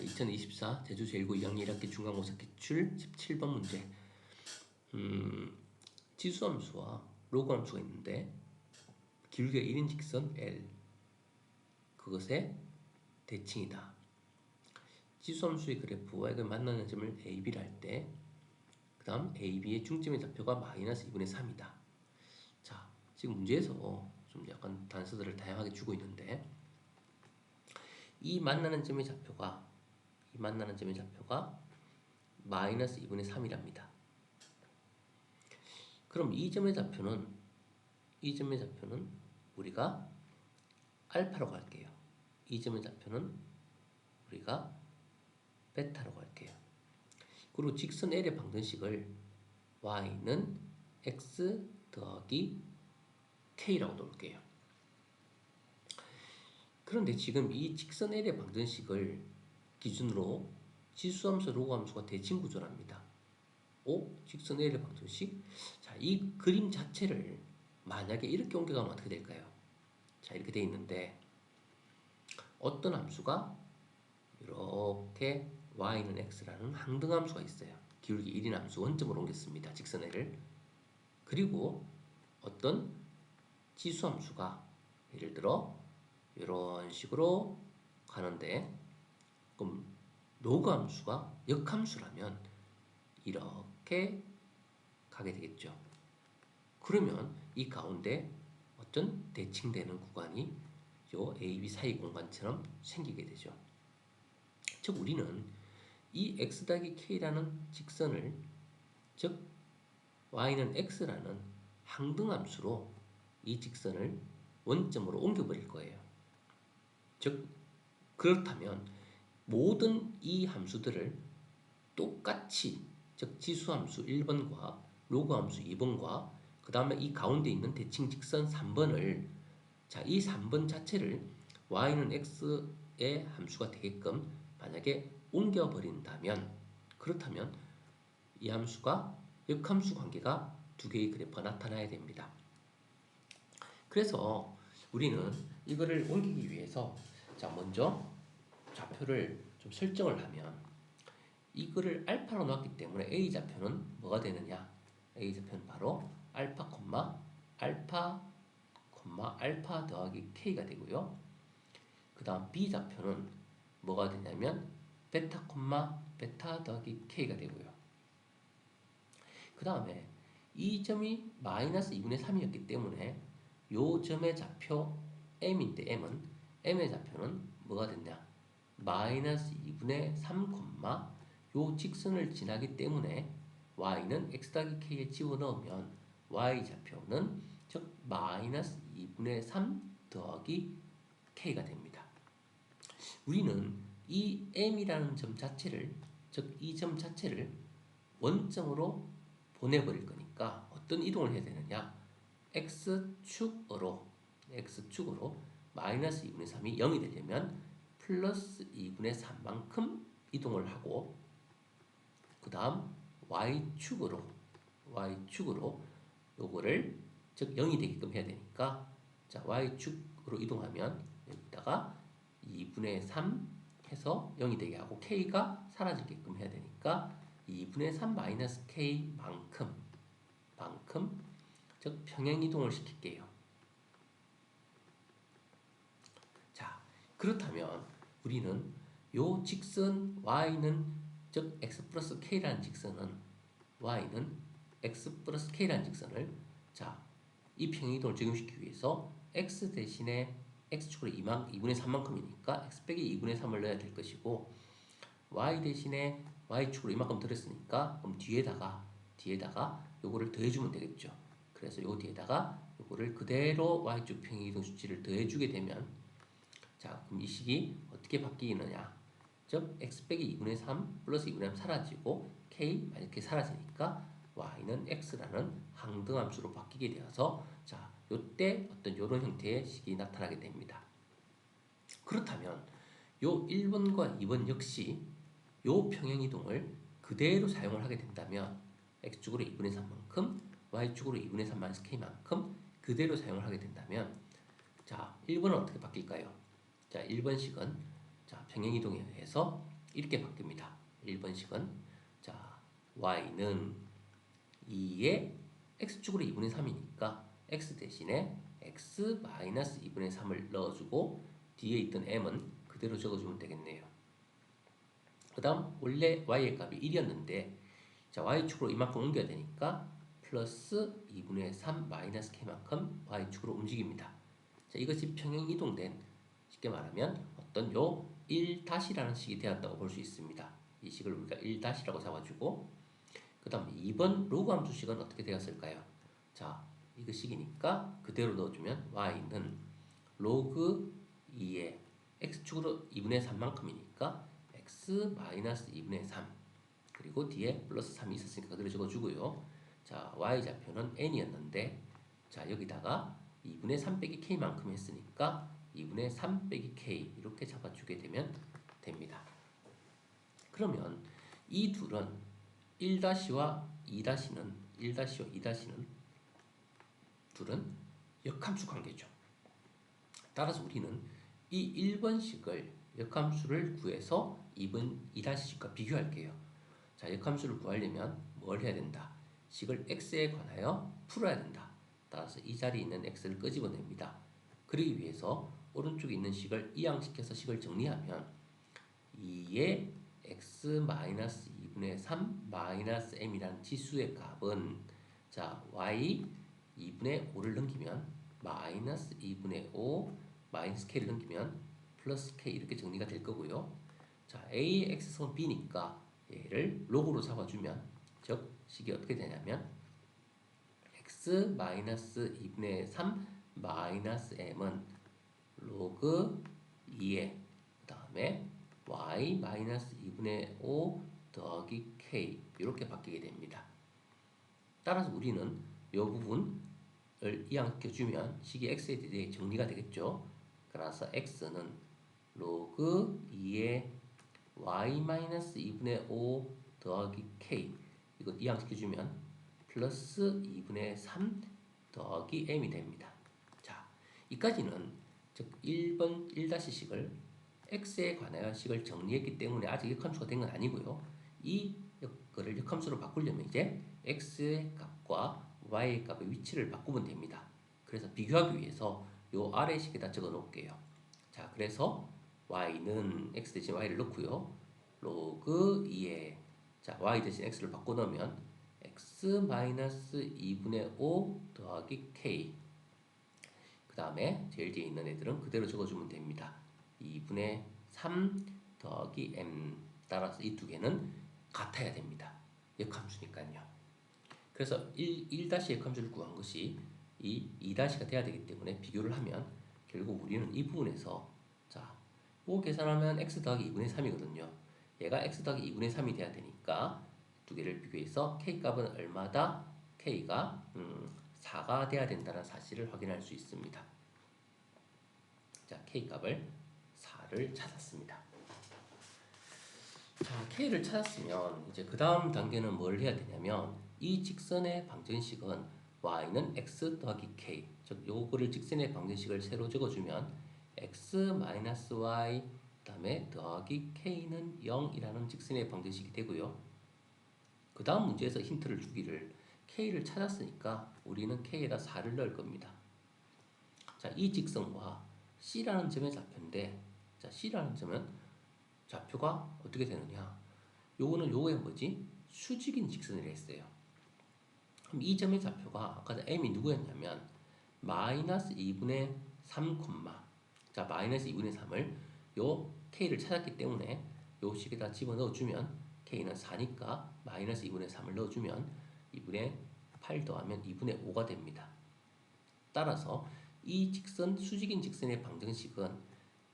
2024 제주 제1고 2학년 1학기 중간고사 기출 17번 문제. 지수함수와 로그함수가 있는데 기울기가 1인 직선 L, 그것의 대칭이다. 지수함수의 그래프와 이걸 만나는 점을 AB를 할 때, 그 다음 AB의 중점의 좌표가 마이너스 2분의 3이다. 자, 지금 문제에서 좀 약간 단서들을 다양하게 주고 있는데, 이 만나는 점의 좌표가 마이너스 2분의 3이랍니다. 그럼 이 점의 좌표는 우리가 알파로 갈게요. 이 점의 좌표는 우리가 베타로 갈게요. 그리고 직선 L의 방정식을 y는 x 더하기 k라고 놓을게요. 그런데 지금 이 직선 L의 방정식을 기준으로 지수함수, 로그함수가 대칭 구조랍니다. 직선 L의 방정식? 자, 이 그림 자체를 만약에 이렇게 옮겨가면 어떻게 될까요? 자, 이렇게 돼 있는데 어떤 함수가 이렇게 y는 x라는 항등함수가 있어요. 기울기 1인 함수 원점으로 옮겼습니다. 직선 L을. 그리고 어떤 지수함수가 예를 들어 이런 식으로 가는데, 그럼 로그함수가 역함수라면 이렇게 가게 되겠죠. 그러면 이 가운데 어떤 대칭되는 구간이 요 AB 사이 공간처럼 생기게 되죠. 즉 우리는 이 x 더하기 k라는 직선을, 즉 y는 x라는 항등함수로 이 직선을 원점으로 옮겨버릴 거예요. 즉 그렇다면 모든 이 함수들을 똑같이, 즉 지수함수 1번과 로그함수 2번과 그 다음에 이 가운데 있는 대칭 직선 3번을, 자, 이 3번 자체를 y는 x의 함수가 되게끔 만약에 옮겨버린다면, 그렇다면 이 함수가 역함수 관계가 두 개의 그래프가 나타나야 됩니다. 그래서 우리는 이거를 옮기기 위해서, 자, 먼저 좌표를 좀 설정을 하면, 이거를 알파로 놨기 때문에 A 좌표는 뭐가 되느냐? A 좌표는 바로 알파, 알파 더하기 K가 되고요. 그 다음 B 좌표는 뭐가 되냐면 베타, 베타 더하기 K가 되고요. 그 다음에 이 점이 마이너스 2분의 3이었기 때문에 요 점의 좌표 M인데 M의 좌표는 뭐가 됐냐? 마이너스 2분의 3, 요 직선을 지나기 때문에 y는 x 더하기 k에 집어넣으면 y 좌표는 즉 마이너스 2분의 3 더하기 k가 됩니다. 우리는 이 m이라는 점 자체를, 즉 이 점 자체를 원점으로 보내버릴 거니까 어떤 이동을 해야 되느냐? x축으로 마이너스 2분의 3이 0이 되려면 플러스 2분의 3만큼 이동을 하고, 그 다음 y축으로 요거를, 즉 0이 되게끔 해야 되니까, 자, y축으로 이동하면 여기다가 2분의 3 해서 0이 되게 하고 k가 사라지게끔 해야 되니까 2분의 3 마이너스 k만큼, 즉 평행 이동을 시킬게요. 자, 그렇다면 우리는 요 직선 y는, 즉 x 플러스 k라는 직선은, y는 x 플러스 k라는 직선을, 자, 이 평행이동을 적용시키기 위해서 x 대신에 x축으로 2분의 3만큼이니까 x 빼기 2분의 3을 넣어야 될 것이고, y 대신에 y축으로 이만큼 들었으니까 그럼 뒤에다가 요거를 더해주면 되겠죠. 그래서 요 뒤에다가 요거를 그대로 y축 평행이동 수치를 더해주게 되면, 자, 그럼 이 식이 어떻게 바뀌느냐? 즉 x 빼기 2분의 3 플러스 2분의 3 사라지고 k 이렇게 사라지니까 y는 x라는 항등함수로 바뀌게 되어서, 자, 요때 어떤 요런 형태의 식이 나타나게 됩니다. 그렇다면 요 1번과 2번 역시 요 평행이동을 그대로 사용을 하게 된다면 x축으로 2분의 3만큼, y축으로 2분의 3 마이너스 k만큼 그대로 사용을 하게 된다면, 자, 1번은 어떻게 바뀔까요? 자, 1번식은, 자, 평행이동에 의해서 이렇게 바뀝니다. 1번식은 자 y는 2의 x축으로 2분의 3이니까 x 대신에 x 마이너스 2분의 3을 넣어주고 뒤에 있던 m은 그대로 적어주면 되겠네요. 그 다음 원래 y의 값이 1이었는데 자 y축으로 이만큼 옮겨야 되니까 플러스 2분의 3 마이너스 k만큼 y축으로 움직입니다. 자 이것이 평행 이동된 쉽게 말하면 어떤 요 1-라는 식이 되었다고 볼 수 있습니다. 이 식을 우리가 1-라고 잡아주고 그 다음 2번 로그 함수식은 어떻게 되었을까요? 자 이거 식이니까 그대로 넣어주면 y는 로그 2의 x축으로 2분의 3만큼이니까 x 마이너스 2분의 3 그리고 뒤에 플러스 3이 있었으니까 그대로 적어주고요. 자 y좌표는 n이었는데 자 여기다가 2분의 3 빼기 k만큼 했으니까 2분의 3 빼기 k 이렇게 잡아주게 되면 됩니다. 그러면 이 둘은 1-와 2-는 1-와 2-는 둘은 역함수 관계죠. 따라서 우리는 이 1번식을 역함수를 구해서 2번 2-식과 비교할게요. 자, 역함수를 구하려면 뭘 해야 된다? 식을 x에 관하여 풀어야 된다. 따라서 이 자리에 있는 x를 끄집어냅니다. 그러기 위해서 오른쪽에 있는 식을 이항시켜서 식을 정리하면 2의 x-2분의 3 마이너스 m이라는 지수의 값은 자 y 2분의 5를 넘기면 마이너스 2분의 5 마이너스 k를 넘기면 플러스 k 이렇게 정리가 될 거고요. 자 a의 x성은 b니까 얘를 로그로 잡아주면 즉 식이 어떻게 되냐면 x 마이너스 2분의 3 마이너스 m은 로그 2의 그 다음에 y 마이너스 2분의 5 더하기 k 이렇게 바뀌게 됩니다. 따라서 우리는 이 부분을 이항시켜주면 식이 x에 대해 정리가 되겠죠. 그래서 x는 로그 2의 y 마이너스 2분의 5 더하기 k 이거 이항시켜주면 플러스 2분의 3 더하기 m이 됩니다. 자, 이까지는 즉 1번 1-식을 x에 관하여 식을 정리했기 때문에 아직 역함수가 된 건 아니고요. 이 거를 역함수로 바꾸려면 이제 x의 값과 y의 값의 위치를 바꾸면 됩니다. 그래서 비교하기 위해서 요 아래 식에다 적어 놓을게요. 자, 그래서 y는 x 대신 y를 넣고요. 로그 2에 자 y 대신 x를 바꿔 넣으면 x 마이너스 2분의 5 더하기 k 그 다음에 제일 뒤에 있는 애들은 그대로 적어주면 됩니다. 2분의 3 더하기 m 따라서 이 두 개는 같아야 됩니다. 역함수니까요. 그래서 1-역함수를 구한 것이 이 2-가 돼야 되기 때문에 비교를 하면 결국 우리는 이 부분에서 자, 뭐 계산하면 x 더하기 2분의 3이거든요. 얘가 x 더하기 2분의 3이 돼야 되니까 두 개를 비교해서 k값은 얼마다? k가 4가 돼야 된다는 사실을 확인할 수 있습니다. 자, k값을 4를 찾았습니다. 자, k를 찾았으면 이제 그 다음 단계는 뭘 해야 되냐면 이 직선의 방정식은 y는 x 더하기 k 즉 요거를 직선의 방정식을 새로 적어주면 x-y 그 다음에 더하기 k는 0이라는 직선의 방정식이 되고요. 그 다음 문제에서 힌트를 주기를 k를 찾았으니까 우리는 k에다 4를 넣을 겁니다. 자, 이 직선과 c라는 점의 좌표인데 자, c라는 점은 좌표가 어떻게 되느냐 요거는 요거의 뭐지? 수직인 직선이라 했어요. 그럼 이 점의 좌표가 아까 m이 누구였냐면 마이너스 2분의 3, 자 마이너스 2분의 3을 요 k를 찾았기 때문에 요 식에다 집어넣어주면 k는 4니까 마이너스 2분의 3을 넣어주면 2분의 8 더하면 2분의 5가 됩니다. 따라서 이 직선 수직인 직선의 방정식은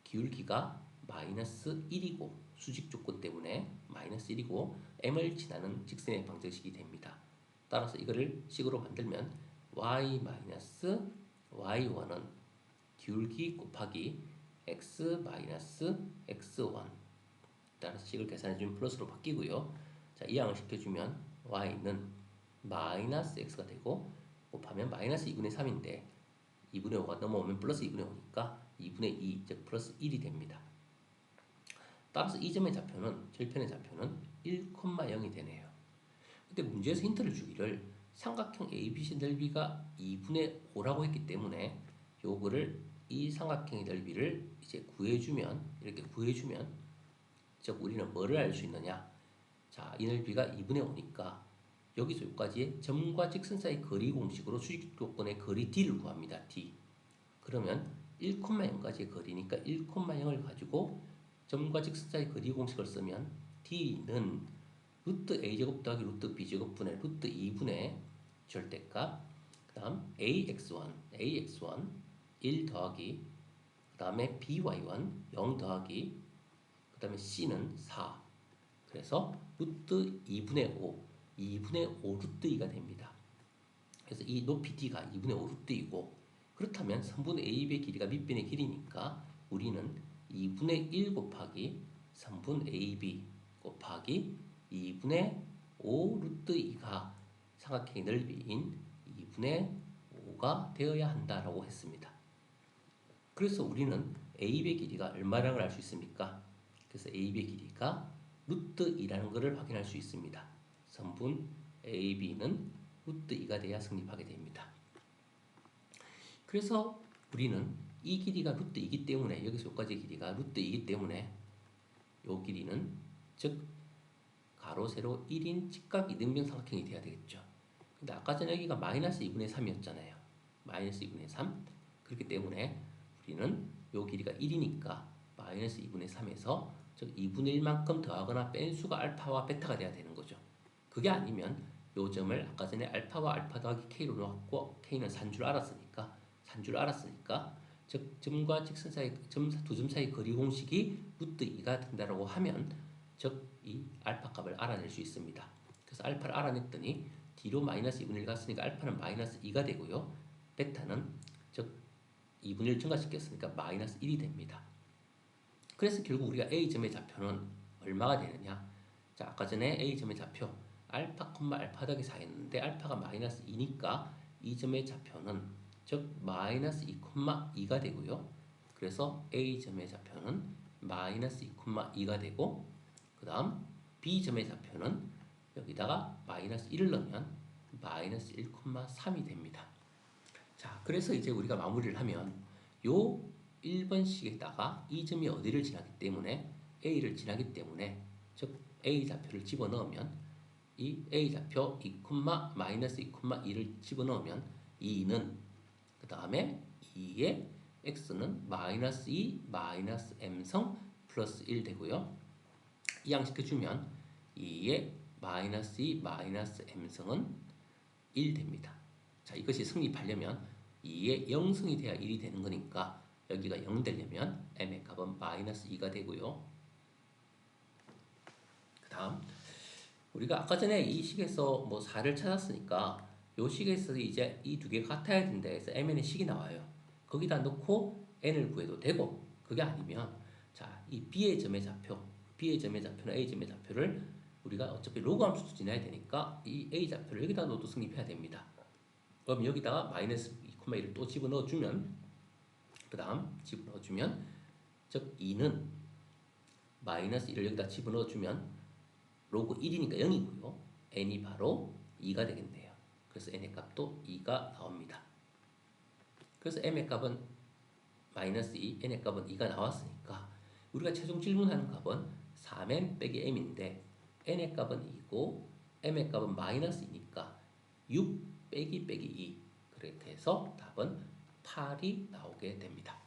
기울기가 마이너스 1이고 수직 조건 때문에 마이너스 1이고 m을 지나는 직선의 방정식이 됩니다. 따라서 이거를 식으로 만들면 y 마이너스 y1은 기울기 곱하기 x 마이너스 x1 따라서 식을 계산해주면 플러스로 바뀌고요. 자, 이항을 시켜주면 y는 마이너스 x가 되고 곱하면 마이너스 2분의 3인데 2분의 5가 넘어오면 플러스 2분의 5니까 2분의 2, 즉 플러스 1이 됩니다. 따라서 이 점의 좌표는 절편의 좌표는 1,0이 되네요. 근데 문제에서 힌트를 주기를 삼각형 ABC 넓이가 2분의 5라고 했기 때문에 요거를 이 삼각형의 넓이를 이제 구해주면 이렇게 구해주면 즉 우리는 뭐를 알 수 있느냐? 자, 이 넓이가 2분의 5니까 여기서 여기까지의 점과 직선 사이 거리 공식으로 수직 조건의 거리 D를 구합니다. D. 그러면 1,0까지의 거리니까 1,0을 가지고 점과 직선 사이 거리 공식을 쓰면 D는 루트 a제곱 더하기 루트 b제곱 분의 루트 2분의 절대값 그 다음 ax1 1 더하기 그 다음에 by1 0 더하기 그 다음에 c는 4 그래서 루트 2분의 5 루트 2가 됩니다. 그래서 이 높이 d가 2분의 5 루트 2고 그렇다면 선분 AB의 길이가 밑변의 길이니까 우리는 2분의 1 곱하기 선분 AB 곱하기 2분의 5 루트 2가 삼각형의 넓이인 2분의 5가 되어야 한다라고 했습니다. 그래서 우리는 AB의 길이가 얼마라는 걸 알 수 있습니까? 그래서 AB의 길이가 루트 2라는 것을 확인할 수 있습니다. 선분 AB는 루트 2가 돼야 성립하게 됩니다. 그래서 우리는 이 길이가 루트 2이기 때문에 여기서 여기까지 길이가 루트 2이기 때문에 이 길이는 즉 가로 세로 1인 직각 이등변 삼각형이 돼야 되겠죠. 근데 아까 전에 여기가 마이너스 2분의 3이었잖아요. 마이너스 2분의 3 그렇기 때문에 우리는 이 길이가 1이니까 마이너스 2분의 3에서 즉 2분의 1만큼 더하거나 뺀 수가 알파와 베타가 돼야 되는 거죠. 그게 아니면 요 점을 아까 전에 알파와 알파 더하기 k로 놓았고 k는 산 줄 알았으니까 즉 점과 직선 사이 두 점 사이 거리 공식이 루트 2가 된다라고 하면 즉 이 알파 값을 알아낼 수 있습니다. 그래서 알파를 알아냈더니 D로 마이너스 2분의 1 갔으니까 알파는 마이너스 2가 되고요. 베타는 즉 2분의 1 증가시켰으니까 마이너스 1이 됩니다. 그래서 결국 우리가 A점의 좌표는 얼마가 되느냐? 자, 아까 전에 A점의 좌표 알파, 알파 더하기 4였는데 알파가 마이너스 2니까 이 점의 좌표는 즉 마이너스 2,2가 되고요. 그래서 A점의 좌표는 마이너스 2,2가 되고 그 다음 B점의 좌표는 여기다가 마이너스 1을 넣으면 마이너스 1,3이 됩니다. 자, 그래서 이제 우리가 마무리를 하면 요 1번식에다가 이 점이 어디를 지나기 때문에 A를 지나기 때문에 즉 A 좌표를 집어넣으면 이 A 좌표 2, 마이너스 2,2를 집어넣으면 2는 그 다음에 2의 x는 마이너스 2 마이너스 m성 플러스 1 되고요. 이항시켜주면 2의 마이너스 2 마이너스 m성은 1 됩니다. 자, 이것이 성립하려면 2의 0성이 돼야 1이 되는 거니까 여기가 0 되려면 m의 값은 마이너스 2가 되고요. 그 다음 우리가 아까 전에 이 식에서 뭐 4를 찾았으니까 이 식에서 이제 이 두 개가 같아야 된다 해서 mn의 식이 나와요. 거기다 넣고 n을 구해도 되고 그게 아니면 자, 이 b의 점의 좌표는 a점의 좌표를 우리가 어차피 로그 함수도 지나야 되니까 이 a 좌표를 여기다 넣어도 성립해야 됩니다. 그럼 여기다가 마이너스 2,1을 또 집어넣어주면 그 다음 집어넣어주면 즉 2는 마이너스 1을 여기다 집어넣어주면 로그 1이니까 0이고요. n이 바로 2가 되겠네요. 그래서 n의 값도 2가 나옵니다. 그래서 m의 값은 마이너스 2, n의 값은 2가 나왔으니까 우리가 최종 질문하는 값은 3m 빼기 m인데 n의 값은 2고 m의 값은 마이너스 2니까 6 빼기 2 그렇게 해서 답은 8이 나오게 됩니다.